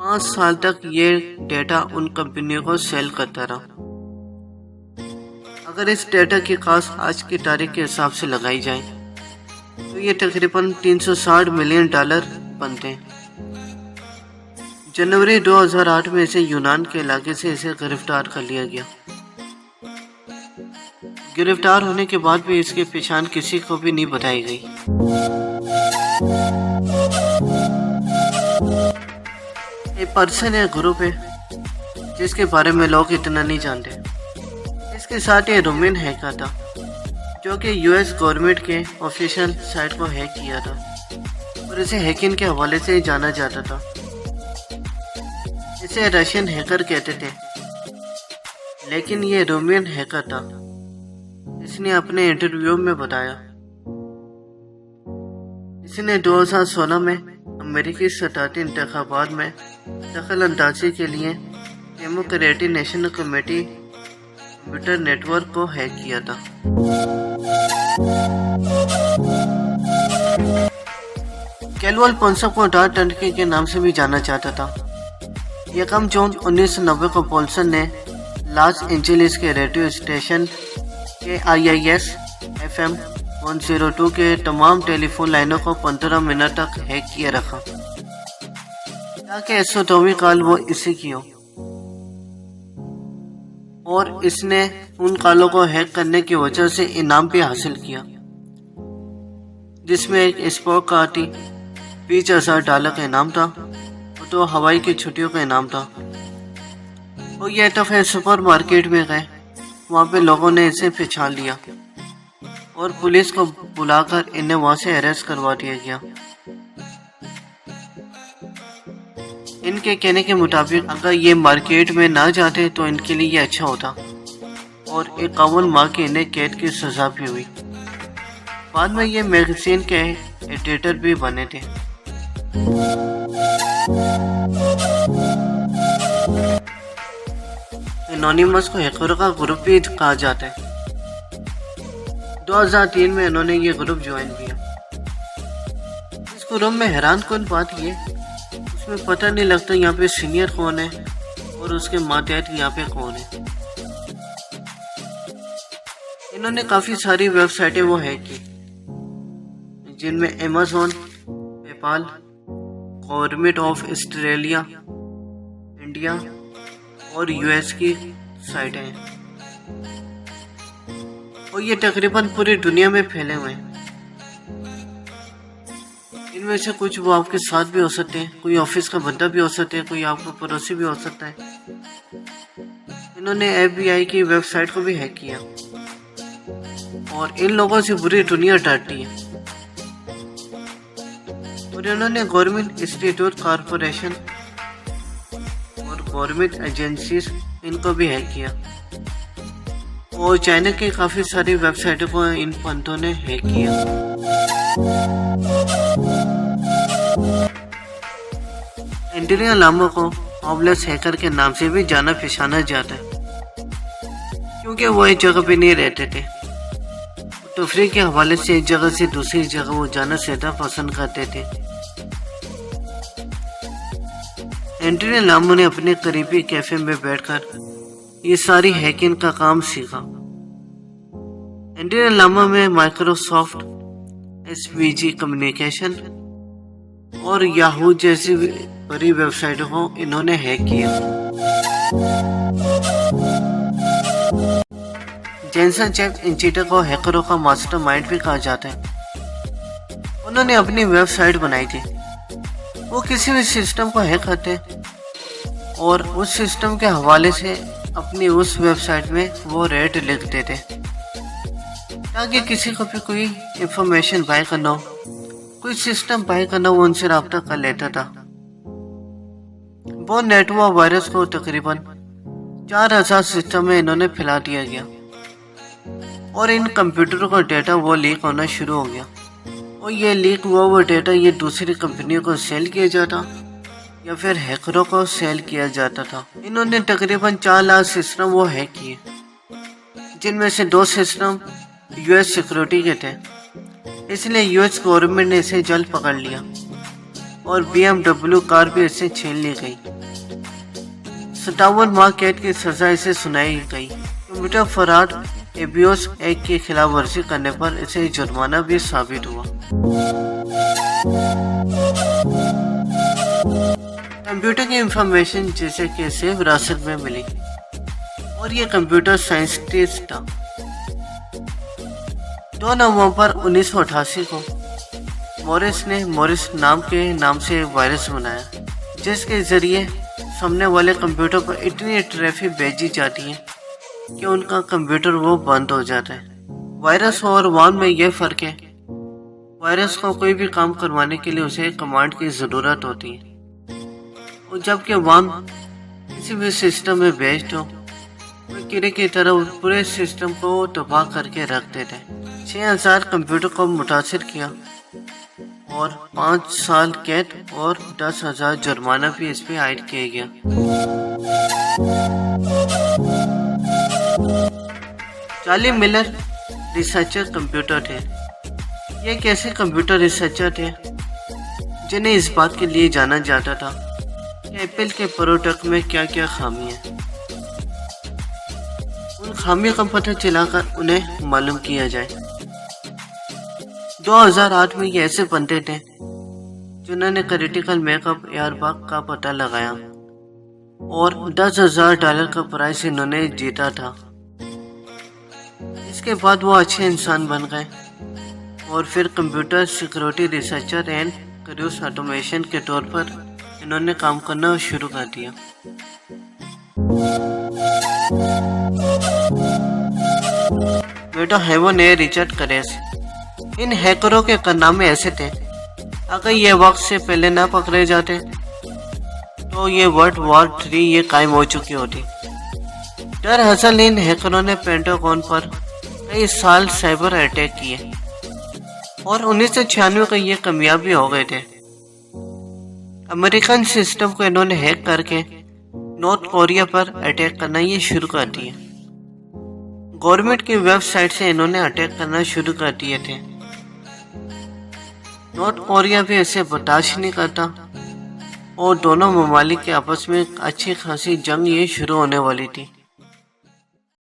5 سال تک یہ ڈیٹا ان کمپنیوں کو سیل کرتا رہا۔ اگر اس ڈیٹا کی کاست آج کی تاریخ کے حساب سے لگائی جائے تو یہ تقریباً $360 ملین بنتے ہیں۔ جنوری 2008 میں اسے یونان کے علاقے سے اسے گرفتار کر لیا گیا۔ گرفتار ہونے کے بعد بھی اس کی پہچان کسی کو بھی نہیں بتائی گئی۔ ایک پرسن ہے، گروپ ہے جس کے بارے میں لوگ اتنا نہیں جانتے۔ اس کے ساتھ یہ رومین ہیکر تھا جو کہ US گورنمنٹ کے آفیشیل سائٹ کو ہیک کیا تھا اور اسے ہیکنگ کے حوالے سے جانا جاتا تھا۔ اسے رشین ہیکر کہتے تھے، لیکن یہ رومین ہیکر تھا۔ اس نے اپنے انٹرویو میں بتایا اس نے 2016 میں امریکی صدارتی انتخابات میں دخل اندازی کے لیے Democratic National Committee computer network کو ہیک کیا تھا۔ کیلول پونسو کو ڈارک ٹنکی کے نام سے بھی جانا جاتا تھا۔ 1 جون 1990 کو پولسن نے لاس اینجلس کے ریڈیو اسٹیشن KIIS FM 102 کے تمام ٹیلی فون لائنوں کو 15 منٹ تک ہیک کیے رکھا تاکہ 102ویں کال وہ اسی کی ہو، اور اس نے ان کالوں کو ہیک کرنے کی وجہ سے انعام بھی حاصل کیا، جس میں ایک اسپورٹ کار تھی، $20,000 کا انعام تھا اور 2 ہوائی کی چھٹیوں کا انعام تھا۔ وہ یہ دفعہ سپر مارکیٹ میں گئے، وہاں پہ لوگوں نے اسے پہچان لیا اور پولیس کو بلا کر انہیں وہاں سے اریسٹ کروا دیا گیا۔ ان کے کہنے کے مطابق اگر یہ مارکیٹ میں نہ جاتے تو ان کے لیے یہ اچھا ہوتا، اور 51 ماہ کی انہیں قید کی سزا بھی ہوئی۔ بعد میں یہ میگزین کے ایڈیٹر بھی بنے تھے۔ انونیمس کو ہیکروں کا گروپ بھی کہا جاتا ہے۔ 2003 میں انہوں نے یہ گروپ جوائن کیا۔ اس گروپ میں حیران کن بات یہ، اس میں پتہ نہیں لگتا یہاں پہ سینئر کون ہے اور اس کے ماتحت یہاں پہ کون ہے۔ انہوں نے کافی ساری ویب سائٹیں وہ ہیک کی، جن میں Amazon، PayPal، government of Australia, India اور US کی سائٹیں ہیں، اور یہ تقریباً پوری دنیا میں پھیلے ہوئے ہیں۔ ان میں سے کچھ وہ آپ کے ساتھ بھی ہو سکتے ہیں، کوئی آفس کا بندہ بھی ہو سکتا ہے، کوئی آپ کو پڑوسی بھی ہو سکتا ہے۔ انہوں نے FBI کی ویب سائٹ کو بھی ہیک کیا، اور ان لوگوں سے پوری دنیا ڈرتی ہے۔ اور انہوں نے گورنمنٹ انسٹیٹیوٹ کارپوریشن اور گورنمنٹ ایجنسیز ان کو بھی ہیک کیا، اور چائنا کی کافی ساری ویب سائٹوں کو ان بندوں نے ہیک کیا۔ اینڈریا لامو کو ہوملیس ہیکر کے نام سے بھی جانا پہچانا جاتا ہے، کیونکہ وہ ایک جگہ پہ نہیں رہتے تھے۔ تفریح کے حوالے سے ایک جگہ سے دوسری جگہ وہ جانا زیادہ پسند کرتے تھے۔ اینڈریا لامو نے اپنے قریبی کیفے میں بیٹھ کر یہ ساری ہیکنگ کا کام سیکھا۔ اینڈریا لامو میں مائکروسافٹ، SVG کمیونیکیشن اور یاہو جیسی بڑی ویب سائٹوں کو انہوں نے ہیک کیا۔ جینسن چیپ انچیٹا کو ہیکروں کا ماسٹر مائنڈ بھی کہا جاتا ہے۔ انہوں نے اپنی ویب سائٹ بنائی تھی۔ وہ کسی بھی سسٹم کو ہیک کرتے اور اس سسٹم کے حوالے سے اپنی اس ویب سائٹ میں وہ ریٹ لکھ دیتے تاکہ کسی کو بھی کوئی انفارمیشن بائی کرنا ہو، کوئی سسٹم بائی کرنا ہو، وہ ان سے رابطہ کر لیتا تھا۔ وہ نیٹوا وائرس کو تقریباً 4000 سسٹم میں انہوں نے پھیلا دیا گیا، اور ان کمپیوٹروں کا ڈیٹا وہ لیک ہونا شروع ہو گیا، اور یہ لیک ہوا وہ ڈیٹا یہ دوسری کمپنیوں کو سیل کیا جاتا یا پھر ہیکروں کو سیل کیا جاتا تھا۔ انہوں نے تقریباً 4 لاکھ سسٹم وہ ہیک کیے، جن میں سے 2 سسٹم US سیکورٹی کے تھے، اس لیے US گورنمنٹ نے اسے جلد پکڑ لیا اور BMW کار بھی اسے چھین لی گئی۔ 57 ماہ قید کی سزا اسے سنائی گئی۔ کمپیوٹر فراڈ ایبیوز ایکٹ کی خلاف ورزی کرنے پر اسے جرمانہ بھی ثابت ہوا۔ کمپیوٹر کی انفارمیشن جسے کہ اسے وراثت میں ملی اور یہ کمپیوٹر سائنٹسٹ تھا۔ 2 نومبر 1988 کو مورس نے مورس نام سے وائرس بنایا جس کے ذریعے سامنے والے کمپیوٹر پر اتنی ٹریفک بھیجی جاتی ہے کہ ان کا کمپیوٹر وہ بند ہو جاتا ہے۔ وائرس اور وان میں یہ فرق ہے، وائرس کو کوئی بھی کام کروانے کے لیے اسے کمانڈ کی ضرورت ہوتی ہے، اور جبکہ وان کسی بھی سسٹم میں بھیج دو وہ کیڑے کی طرح پورے سسٹم کو تباہ کر کے رکھ دیتے ہیں۔ 6000 کمپیوٹر کو متاثر کیا اور 5 سال قید اور 10,000 جرمانہ بھی اس پہ عائد کیا گیا۔ چارلی ملر ریسرچر کمپیوٹر تھے۔ یہ ایک ایسے کمپیوٹر ریسرچر تھے جنہیں اس بات کے لیے جانا جاتا تھا کہ ایپل کے پروڈکٹ میں کیا کیا خامی ہے، ان خامیوں کا پتہ چلا کر انہیں معلوم کیا جائے۔ 2008 میں یہ ایسے بندے تھے جنہوں نے critical make up airbag کا پتہ لگایا اور $10,000 کا پرائز انہوں نے جیتا تھا۔ اس کے بعد وہ اچھے انسان بن گئے اور پھر کمپیوٹر سیکیورٹی ریسرچر اینڈ کریوس آٹومیشن کے طور پر انہوں نے کام کرنا شروع کر دیا۔ بیٹا ہیون اے ریچرڈ کریس، ان ہیکروں کے کارنامے ایسے تھے، اگر یہ وقت سے پہلے نہ پکڑے جاتے تو یہ ورلڈ وار 3 یہ قائم ہو چکی ہوتی۔ دراصل ان ہیکروں نے پینٹاگون پر کئی سال سائبر اٹیک کیے اور 1996 کا یہ کامیابی ہو گئے تھے۔ امریکن سسٹم کو انہوں نے ہیک کر کے نارتھ کوریا پر اٹیک کرنا یہ شروع کر دیا۔ گورنمنٹ کی ویب سائٹ سے انہوں نے اٹیک کرنا شروع کر دیے تھے۔ نارتھ کوریا بھی اسے برداشت نہیں کرتا اور دونوں ممالک کے آپس میں اچھی خاصی جنگ یہ شروع ہونے والی تھی۔